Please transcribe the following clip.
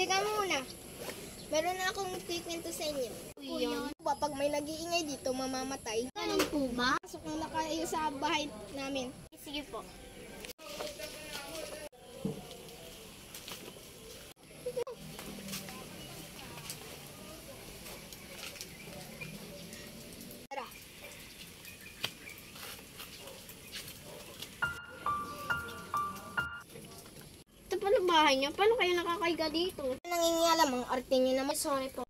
Teka muna. Meron na akong treatment sa inyo. Yun. Pag may nag-iingay dito, mamamatay. Ganun po ba? Pasok na kayo sa bahay namin. Sige po. Tara. Ito pala bahay niyo. Paano kayo nakakaiga dito? Nangingialam ang arte niyo naman. Sorry po.